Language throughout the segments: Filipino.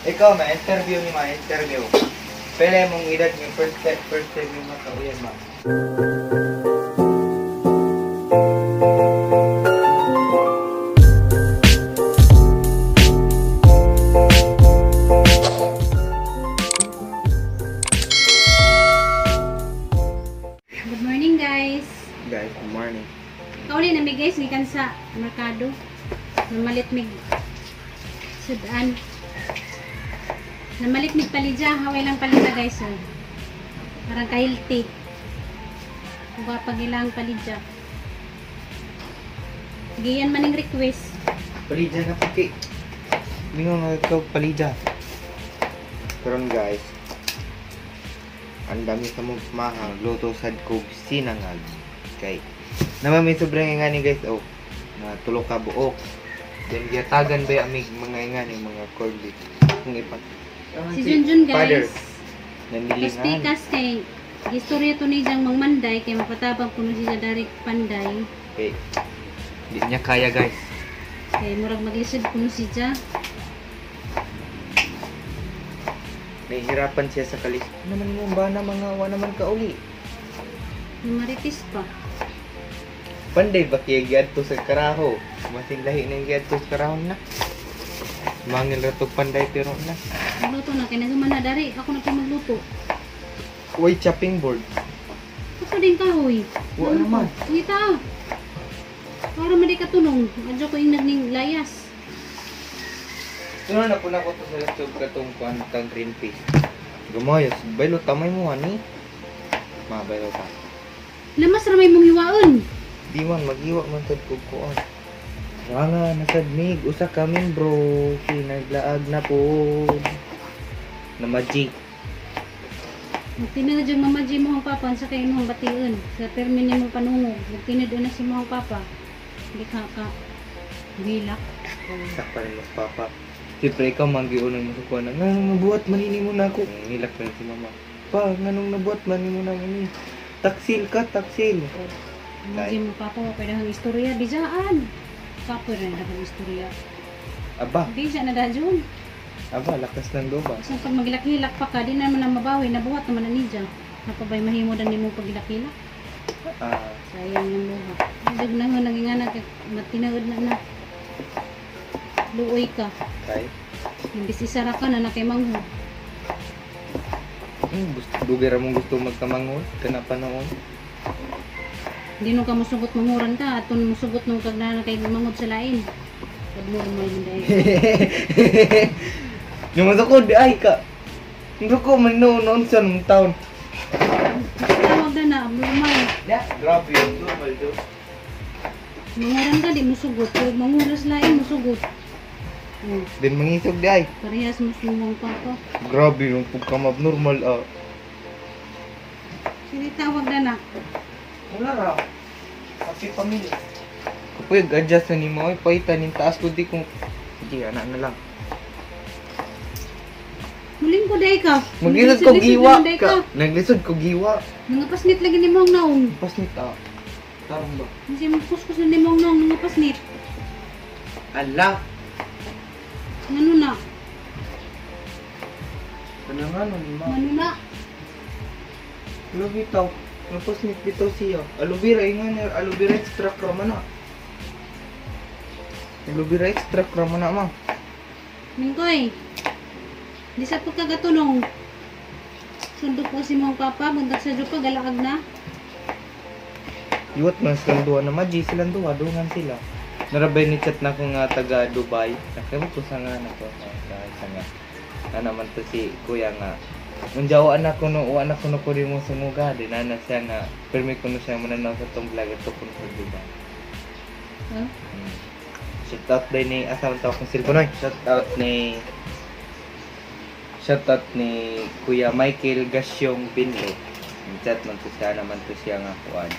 Ikaw, ma-interview ni ma-interview. Pwede mong edad yung first time yung makauyan, ma. Good morning guys. Guys, good morning. Kauli na mi guys gikan sa merkado. Namalit mig sudan. Namalit mig palidya, haway lang palidya guys. Oh. Parang ka-healthy. Kuha pag ilang palidya. Giyan maning request. Palidya na puti. Mingon na ikaw, palidya. Karon guys, ang dami sa mong mahal, luto sad ko sinangag. Kay, naman may sobrang ingani guys, oh, na tulog ka buok. Then, giyatagan ba yung mga ingani, mga corned beef. Kung ipat. Si Junjun Father, guys. nanilingan. Pastikas kay istorya to ni Jang Mangmanday kay mapatabang kuno siya direct panday. Okay. Di niya kaya guys. Kay murag maglisod kuno siya. Nahihirapan siya sa kalis. Naman mo ba na mga awa naman ka uli? Maritis pa. Panday ba kaya giyad to sa karaho? Masing lahi na giyad to sa karaho na. Mangil ratog panday pero na. Magluto na kay nagumana dari ako na magluto. Uy, chopping board. Ako din kahoy. Wa naman. Ngita. Para madi ka tunong. Adyo ko yung nagning layas. Tuno na po na ko to sa laptop katong kuan kang green paste. Gumayos. Baylo tamay mo ani. Ma, baylo ta. Lamas ramay mong hiwaon. Di man, mag-iwa man sad ko kuan. Nga nasadmig. Usa kami bro. Pinaglaag na po. Namaji. Magtinad yung mamaji mo ang papa sa kayo mong batiun. Sa termine mo panungog. Magtinad na si mo ang papa. Hindi ka bilak. Sakpa rin mas papa. Siyempre ikaw manggiunang masukuha na, nga nabuhat manini mo na ako. Nilak na si mama. Pa, nga nung nabuhat manini mo na ini. Taksil ka, taksil. Mamaji mo papa. Pwede hang istorya. Di dyan. Papa rin ang istorya. Aba, Di dyan na dahil. aba, lakas ng doba. So pag magilak-hilak pa ka, di naman na mabawi. Nabuhat naman na niya. Napabay mahimo na nimo pagilak-hilak. Ah, Sayang yung luha. Dag na nga naging anak. Matinagod na. Luoy ka. kay. Imbis isara ka na kay mangho. Gusto, dugera mong gusto magkamangon. Kanapa noon. Hindi nung ka musugot manguran ka. Atun musugot nung kag na kay mangod sa lain. Pag normal mo dahil. Yung masakod, di ay ka. Hindi ko man noon sa nung taon. Tawag na na. Abnormal. Yeah, grabe yung normal do. Manguran ka di musugot. Pag manguras lain musugot. Oh, Then mangisog di ay. parehas musumang papa. Grabe yung pagkamabnormal ah. Sige tawag na na. Wala ra. Happy family. Kapag adjust na ni mo, ay paitan yung taas ko di kung... Hindi, anak na lang. Muling ko day ka. Maglisod ko giwa Day ka. Naglisod ko giwa. Mga pasnit lagi ni mong naong. Pasnit ah. Tarong ba? Kasi magkuskus na ni mong naong mga pasnit. Ala! Ano na? Kanangan ni ma. Ano na? Ano bitaw? Ano pasnit bitaw siya? Aloe vera, ingan aloe vera extract raman na. Aloe vera extract raman na ma. Mingkoy. Di sa pagkagatunong. Sundok ko si mong papa. Buntak sa jupa. Galakag na. Iwat man silang duwa na maji silang duwa. Dungan sila. Narabay ni chat na ko nga taga Dubai. Nakimot ko sa nga na ko. Sa nga. Na naman to si kuya nga. Unjaw anak ko no, anak ko no ko rin mo sumuga. Di na na siya nga. Permi ko no siya mananaw sa tong vlog. Ito ko sa Dubai. Huh? Shout out din ni asawa tawag kong cellphone. Shout out ni Kuya Michael Gasyong Binlo. Chat man to siya naman to siya nga kuan.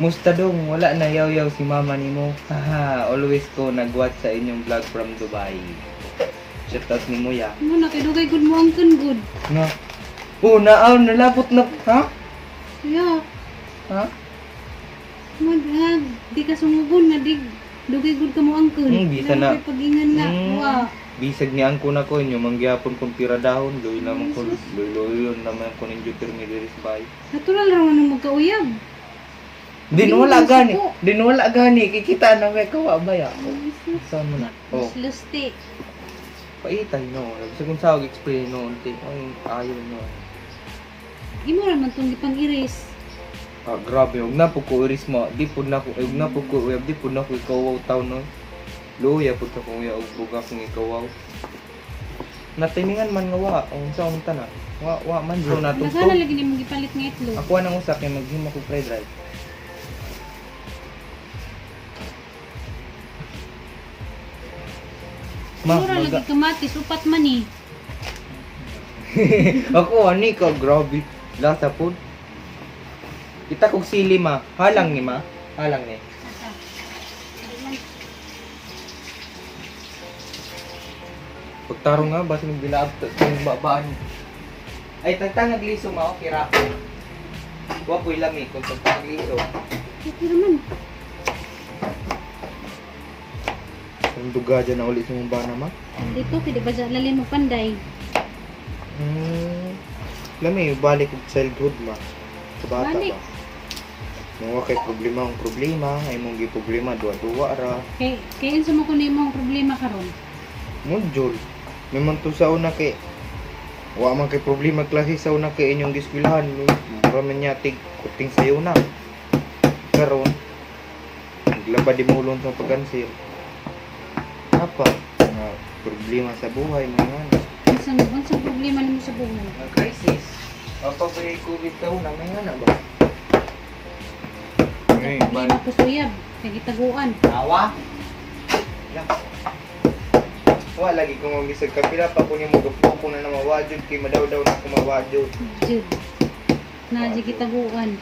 Musta dong, wala na yaw-yaw si mama ni mo. Haha, always ko nag-watch sa inyong vlog from Dubai. Shout out ni Muya. Ano na? Kidugay good mo ang good. Na. Oh, naaw, nalabot na. Ha? Kaya. Ha? Di ka sumugon nga. Dugay good ka mo ang kun. Bisa na. Pag-ingan nga. Mm. Wow. Bisag ni angko na ko inyo mangyapon kong pira dahon, loy naman ko, loy naman ko ninyo termineris bay. Natural lang nang magkauyab. Din wala gani, kikita na may kawa ba ya? Saan mo na? Oh, Mas lusti. paitay no. Sagun sa explain no, unti. Ay, ayaw no. Imo ra man tong gipang iris. Ah, grabe, huwag na po ko iris mo. Di po na ko, huwag na po ko, di po na ko ikawaw tao no. Luya po ka kung yung buga kong ikawaw. Natimingan man nga wa, ang saan ta na. Wa man so natong Nasana lagi nimo gipalit nga itlog. Ako nang usa kay maghimo ko fried rice. Mura lagi kamatis upat man eh. Ako ani ka grabe. Lasa pud. Kita kog sili ma. Halang ni ma. Halang ni. Pagtarong nga basta ng bilab ng babaan. Ay tagtang nagliso ma okay ra. Wa ko ilami kung tagtang nagliso. Okay naman. Ang duga dyan na ulit sa mong bana ma. Dito pwede ba dyan lalim mo panday? Lami, balik og childhood ma. Sa bata Balik. ba? Mga kay problema, ay mong gi-problema duwa-duwa ra. Kaya sa mo ko nimo ang problema karon. Module. May man to sa una kay wa man kay problema klase sa una kay inyong giskwelahan. Mura man yatig kuting sayo na. Karon naglaba di mulon sa pag-answer. Apa? Nga problema sa buhay mga Unsa problema nimo sa buhay? mga crisis. Papabay COVID ka una may nga na ba? Ay, Problema ko suyab, kay gitaguan. Tawa? Lang. Wa lagi ko magisag kapila pa kunin mo gupto ko na mawajud kay madaw-daw na ko mawajud. Jud. Na di gitaguan.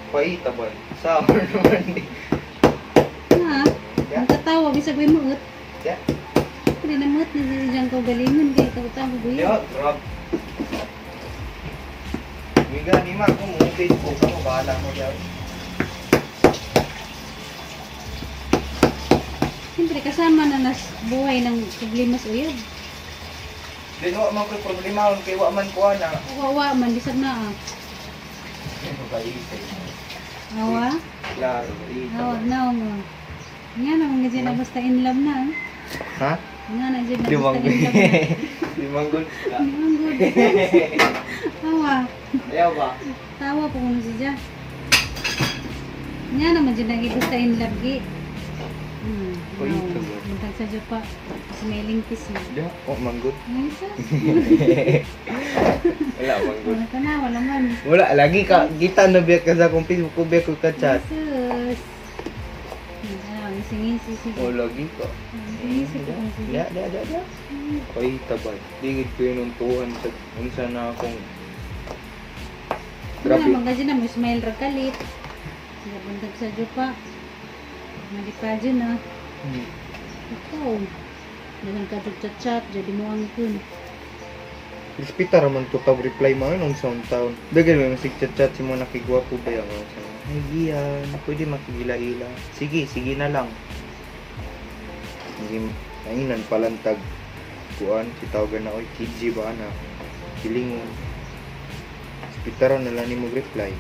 Paita ba? Summer naman di. Ha? Ang katawa bisag may muot. Ya. Pwede na muot na diyan ko galingon kay tawo-tawo Ya, buya. grab. Miga ni ma kung mo Facebook ka mo bahala mo diyan. Siyempre kasama na nas buhay ng problema sa uyab. Din wa man ko problema kay wa man ko ana. Wawa man bisag na ah. Ito paita. Awa? Klaro, paita. Awa na mo. Nga na mga dyan na basta in love na. Ha? Nga na dyan na Di basta man in love na. Di man good. Di man good. Awa. Ayaw ba? Tawa po kung siya. Nga naman dyan na basta in love gi. Uy, tagal. Muntag sa dyan pa. Smelling kiss mo. Ya, oh manggod. Ngayon sa? Wala manggod. Wala ka na, wala man. Wala lagi ka kita na biya ka sa akong Facebook ko biya ko ka chat. Jesus. Singisi sige. O lagi ka. Singisi ko kung sige. Ya. Ay tabay. Digid ko yung tuhan sa unsa na akong Ano naman kasi na mo smile ra kalit. Nabuntag sa jupa. Nalipa dyan na. Ikaw. Dalang ka chat-chat. Jadi mo ang kun. Ispita raman to tawag reply mo nung sa taon. Dagan mo sig chat si mo nakigwapo ba yan. Ay giyan, pwede makigila-ila. Sige na lang. Hindi kainan palantag kuan si tawagan na oy KG ba na. Kilingon. Ispita ra na lang ni mo reply.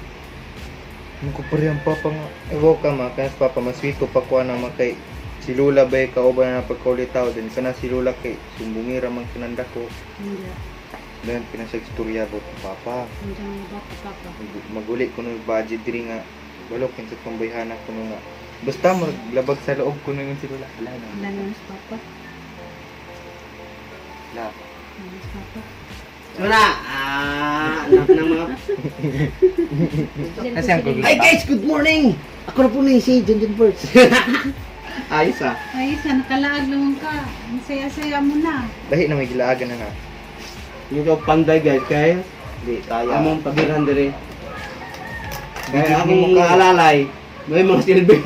Ano ko pare ang papa nga. Ewo ka ma, kaya sa papa maswito pa kuan na makay si Lula ba kauban na pagkaulitaw din kana si Lula kay sumbungi ra man kinanda ko. Hindi. Dan pinasag istorya ko papa. Hindi ang bata papa. Maguli ko ng budget diri nga balok kinsa tong bayhana ko nga. Basta maglabag sa loob ko na yung si Lula. Wala na. Wala na sa papa. Wala. Wala sa papa. Wala! Anak ng mga... Kasi ang kulit. Hi guys! Good morning! Ako na po na si Junjun First. Ayos ah. Ay, isa, nakalaag naman ka. Ang saya-saya mo na. Dahil na may gilaagan na na. Yung ka panday guys, kaya Di tayo. among pabiran dire. Video Kaya ni akong mo ka. kaalalay, may mga silbi.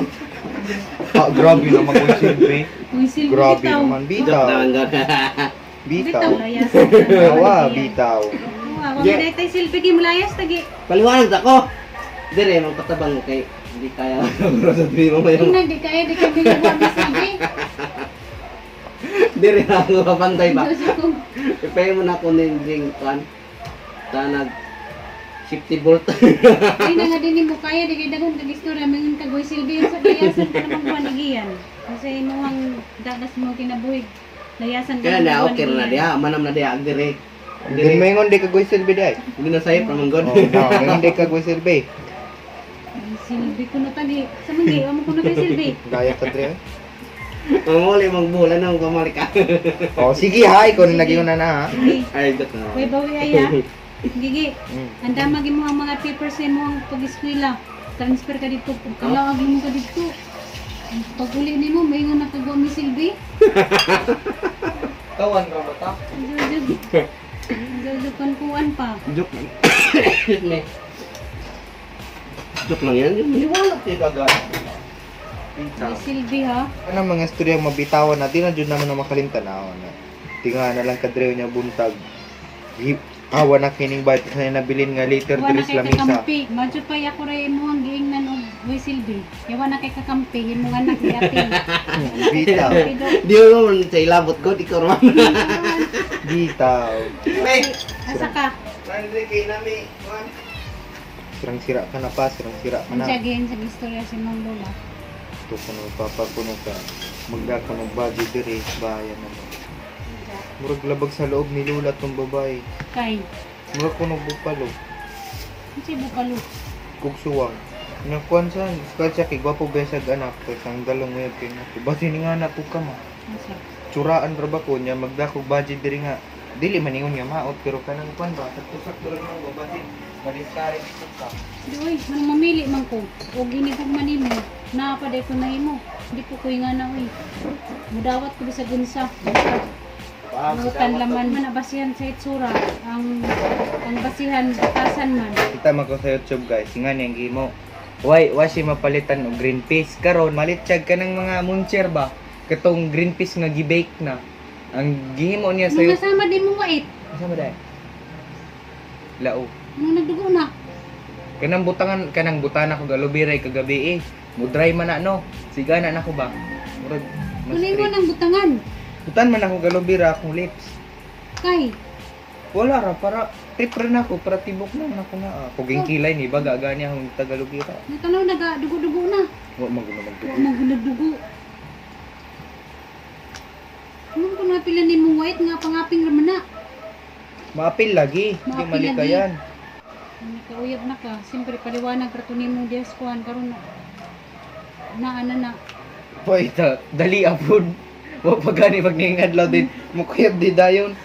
Ah, grabe naman kung silbi. Kung silbi Grabe bitaw. naman. Bitaw. Bitaw, Bitaw. layas. Awa, bitaw. Wag na tayo silbi kay malayas tagi. Paliwanag ako! Dire, magpatabang kay hindi kaya sa mo Yung yung... di kaya di kami nagawa ng silbi. Dire ako mapantay ba? Diyos ko. Ipay mo na ko ning kan. Tanag 50 volt. Ay na nga din mo kaya di kay dagon kag istorya mingon kag boy silbi sa layasan ka namang panigian. Kasi imuhang dagas mo kinabuhig. Layasan ka Kaya na namang okay na panigian. dia, manam na dia dire. Hindi maingon di ka goy silbi day. Hindi na sayop naman god. Oh, no, maingon di ka goy silbi. Ay, silbi ko na tagi. Sa manggi, amo ko na kay silbi. Gaya ka dre. Mamuli magbulan na kamali ka. Oh, sige ha, ikaw na naging na ha. Sige. Ay got na. Kuya bawi aya. Gigi. Mm. Anda magi mo ang mga papers sa mo ang pag-eskwela. Transfer ka dito. Kalaag mo ka dito. Pag uli ni mo, may nga nakagawa mi silbi. Tawan ka ba ta? Jojo kuan pa. Joke lang. Joke lang yan. Maniwala tayo kagad. May silbi ha. Ano mga istorya mabitawan na, di na dyan naman na makalimtan na. Tinga na lang kadrew niya buntag. Awa na kining bayt na nabilin nga later Yawa na dres kay lamisa. kakampi. Madyo pa ako rin mo ang giingnan og may silbi. Yawa na kay kakampi. Yung mga anak ni ating. Bitaw. Di mo man sa ilabot ko, di ko naman. Bitaw. Asa ka? Nandri kay nami. Sirang sira ka na pa, sirang sira ka Ang na. siyagihin sa istorya si Mang Lola. Ito ko nung papakuno ka. Magda ka ng budget dire, bayan naman. Murag labag sa loob ni Lula tong babae. Kay. Murag ko nung bupalo. Ang si Bukalo. Kugsuwang. Nakuan saan? Skad siya kay gwapo besag anak. Tapos ang dalong ngayon kay nato. Basi ni nga anak ko ka ma. Asa? Tsuraan ra ba ko niya magda ko budget diri nga. Dili maningon nga maot pero kanang kuan ba sakto-sakto lang mo babati. Madiskare ko ka. Di oy, nang mamili man ko. O gini kong manimo. Naapaday ko na imo. Di po ko nga na oy. Mudawat ko sa gunsa. Mutan laman man basihan sa itsura. Ang basihan batasan man. Kita man ko sa YouTube guys, nga niyang gimo. Why si mapalitan og green peas karon malitsag ka ng mga muncher ba? Katong green peas nga gibake na. Ang gihimo niya sa Nung kasama din mo wait. Asa ba dai? Lao. Nung nagdugo na. Kanang butana ko galubiray kagabi eh. Mudry man na no. Sigana na ko ba? Murag mas Kunin mo straight. ng butangan. Butan man ako galubira akong lips. Kay. Wala ra para trip rin ako para tibok na ako na. Kuging kilay ni baga gani akong tagalubira. Natanaw nagadugo-dugo na. Wa magulo Huwag magdugo. magdugo. Nung ko napila ni mo white nga pangaping raman na. Maapil lagi, hindi Maapil malikayan. Nakauyab na ka. Siyempre paliwanag kartunin mo dias kuhan karon na. Na. Poita, dali apod. Wa pa gani pag ningadlaw din. Mukuyab di dayon.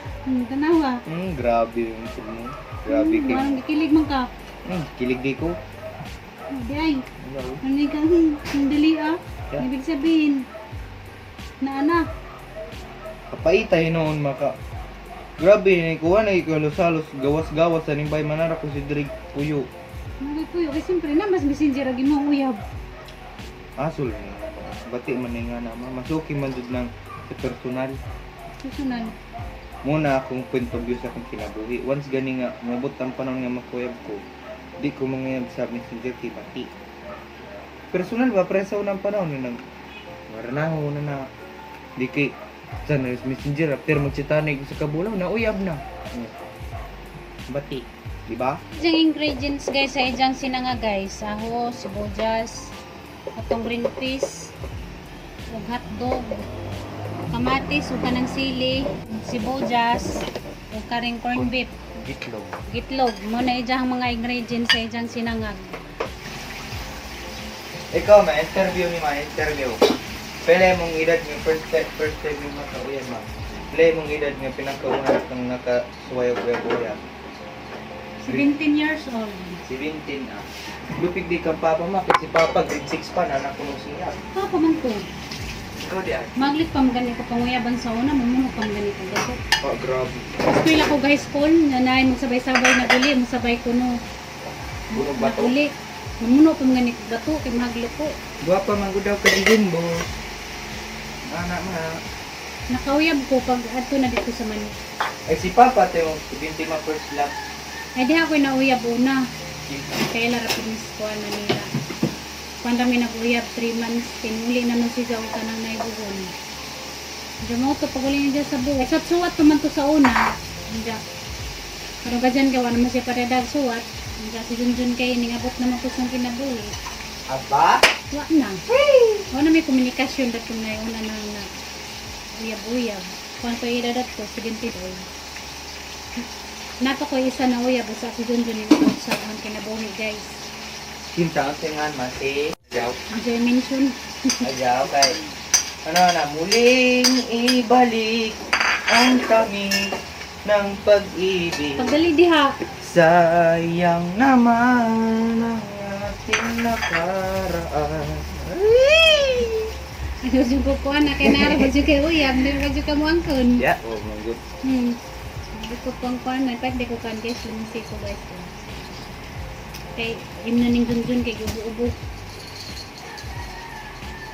Tanawa. Grabe yung food mo. Grabe kay. Parang gikilig man ka. Kilig di ko. Di ay. Ano? Ano ka? Ang dali ah. Yeah. Ibig sabihin. Na. Kapaitay noon maka. Grabe ni kuha na ikalos-halos gawas-gawas sa nimbay manara ko si Drig Puyo. Nagay po yun. Siyempre na mas messenger agi mo ang uyab. Asol ni. Bati man ni nga na masuki man jud lang sa personal. Susunan. Muna akong point of view sa akong kinabuhi. Once gani nga mabot ang panahon nga makuyab ko, di ko mangayab sa messenger kay bati. Personal ba presaw ng panahon nang maranaho na di kay sa messenger after magsitanay ko sa kabulaw na uyab na. Bati, di ba? Yung ingredients guys sa ijang sinanga guys. Aho, sibuyas, atong green peas, ug hotdog, kamatis, ug kanang sili, sibuyas, ug karing corned beef, Gitlog. gitlog. Mo na ijang mga ingredients sa ijang sinangag. Ikaw ma-interview ni ma-interview. Pele mong edad nga first time yung makauyan ma. Pele mong edad nga pinakauna kang nakasuwayo-buya. 17 years old. 17 ah. Lupig di ka papa makit si papa grade 6 pa na nakuno siya. Papa man ko. Ikaw di ah. Maglit pa magani ko panguyaban sa una, mamuno pa magani ko gato. Oh, grabe. Eskwela ko guys school, nanay mo sabay-sabay na uli, mo sabay ko no. Bunog bato. Uli. Mamuno pa magani ko gato kay maglo ko. Guwapa man gud daw ka di Jumbo. Anak ma. Nakauyab ko pag adto na dito sa Manila. Ay si papa tayo 20 ma first love. Ay di ako nauyab una. Kaya larapin ni Skuan Manila. Kung kami nag-uyab 3 months, tinuli naman si Zao ka ng naibugon. Diyan mo ito, paguling niya sa buhay. Suwat naman to sa una. Diyan. Pero ka dyan gawa naman siya paredag suwat. Diyan si Junjun kay ningabot naman ko sa kinabuhi. Aba? Wa na. Wala na may komunikasyon dapat na yung una na uyab-uyab. Kung ko idadat ko, sige doy. Nato ko isa na uyab sa si Junjun yung sa ang kinabuhi guys. Kinta ang tingan masi. Ayaw. Ang siya mention. Ayaw kay. Ano na, muling ibalik ang tamis ng pag-ibig. Pagdali diha. Sayang naman ang ating nakaraan. Ano yung kukuha na kay Nara, badyo kay uyab, hindi badyo ka mo angkon. Yeah. Oh my god. Hindi ko pang kuha na, pag di ko kan guys, lumisi ko guys. Kay, im na ning Junjun kay ubo-ubo.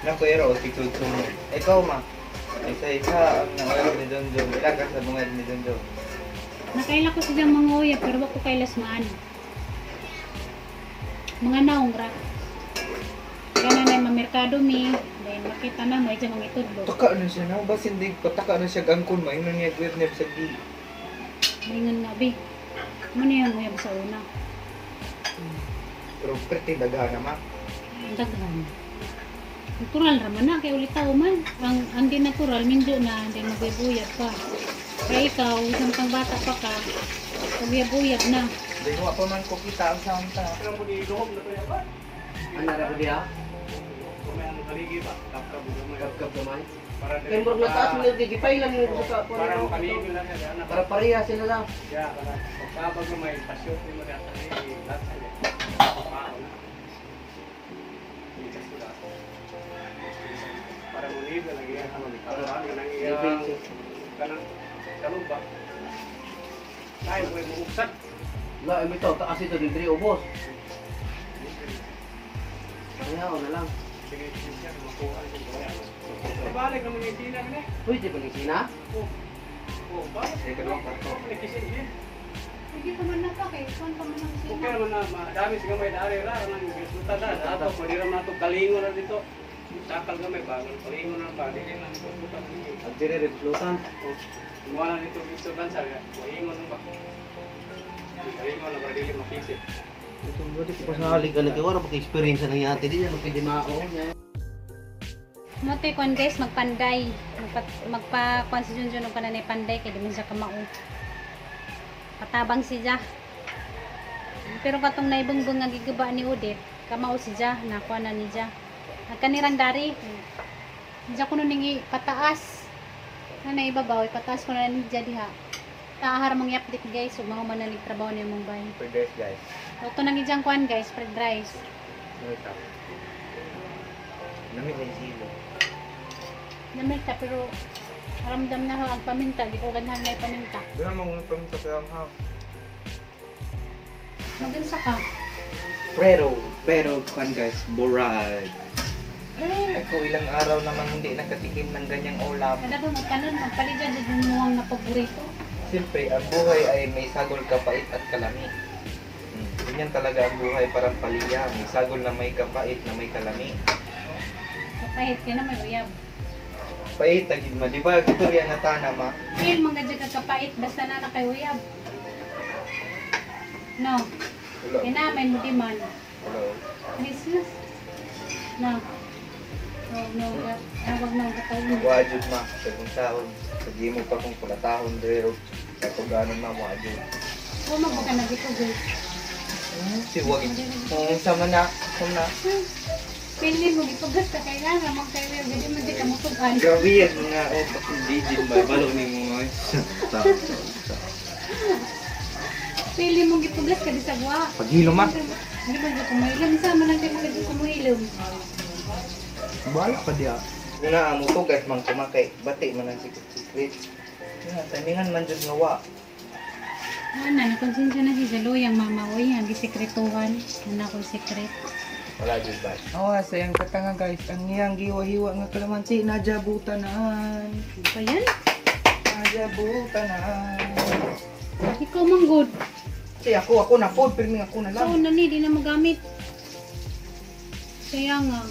Nang kuya o tikod mo. Ikaw ma. Isa-isa ang nangyari ni John John. Ilang ka sa bungad ni John John. Nakaila ko silang mga uyab, pero wako kay lasmaan. Mga naong ra. Kaya na na mamerkado mi, dahil makita na mo, dyan mga itudlo. Taka na siya na. Basin di pataka na siya gangkon. Maingon niya gwet niya sa di. Maringan nga, bi. Ano yung uyab sa una? Pero pretty daghan na ma. Ang daghan. Natural raman na, kaya ulit tao man. Ang di natural, mindyo na, hindi magbuyab pa. Kaya ikaw, isang pang bata pa ka, magbuyab na. Dahil wa pa man ko kita ang samta. Ano ra dia? Kapkap gamay. Kaya murag nataas mo yung digipay lang yung sa Para makalino lang yan. para pareha sila lang. Ya, para pagkabag may pasyon mo rin sa lahat sa iyo. Para mulido lagi yan. Para ano nang iya. Kanang kalog ba? Tayo may muuksan. La, ito taas ito din 3 ubos. Pareha na lang. Sige, sige, makuha ito. Balik naman yung tina na. Uy, di ba ni Sina? Oh, balik. Sige dalawang karto. Nakisin din. Hindi pa man na pa, kaya saan pa man ang Okay naman na, madami siya may dari ra nang resulta na. Ato pwede ra na to kalingo na dito. Sakal gamay bago kalingo na ba dili na resulta ni. At dire reflutan. Wala dito dito kan sa kalingo na ba. Kalingo na ba dili makisip. Ito mo di ko pasali ka lagi wala pag-experience na yate di yan pwede mao. Mote kon guys, magpanday. Magpa-kwan si Junjun ng pananay panday, kaya di man siya kamao. Patabang siya. Pero katong naibungbong nga gigaba ni Udit, kamao siya, nakuha na niya. Nagkanirang dari. Diya ko nun ningi pataas. Na naibabaw, pataas ko na niya diha. Taahar mong i-update guys, huwag man nalig trabaho niya mong bahay. For this guys. Ito nang ijang kuhan guys, fried rice. Wait up. Namit na yung silo. Naminta pero ramdam na ho ang paminta, di ko ganahan na yung paminta. Doon naman kung paminta sa ang ham. Magansa ka. Pero kan guys, borad. Ako ilang araw naman hindi nakatikim ng ganyang ulam. Kada ba magkanon, magpalitan din yung muwang na paborito. Siyempre, ang buhay ay may sagol kapait at kalami. Ganyan talaga ang buhay, parang paliya. May sagol na may kapait na may kalami. Kapahit ka na may uyab. Pait, tagid ma. Di ba ito yan na tanama? Feel mga gadya ka kapait, basta na na kay uyab. No, Hello. kinamin mo di man. Hello. Business. No. No, wag na katawin. Wajud ma. Sa kung taon. Sabi mo pa kung kulatahon dero. Sa kung gano'n ma, wajud. Huwag mo ka na dito, girl. Si Wagi. Kung sama na. Sama na. Pili mo, ipagas ka kailangan, magkailangan, gadi mo di ka mutugan. Grabe yan mga digit ba? Balo ni mo. Pili mo, ipagas ka di sa buha. Paghilo ma. Hindi ba di kumailam? Sama lang kayo mga di kumailam. Bala pa diya. Una ang muto guys mang kumakay. Bati man ang secret. Timingan man jud nga wa. Ana, nakonsensya na si Jaloy, ang mama ko yan, gisekretuhan. Ano ko sekret. Wala jud ba. Awa sayang katanga guys. Ang iyang giwa-hiwa nga kalamansi najabutanan. Ano pa yan? Najabutanan. Ikaw manggod. Si ako na food pirmi ako na lang. Saan na ni, di na magamit. Kaya nga.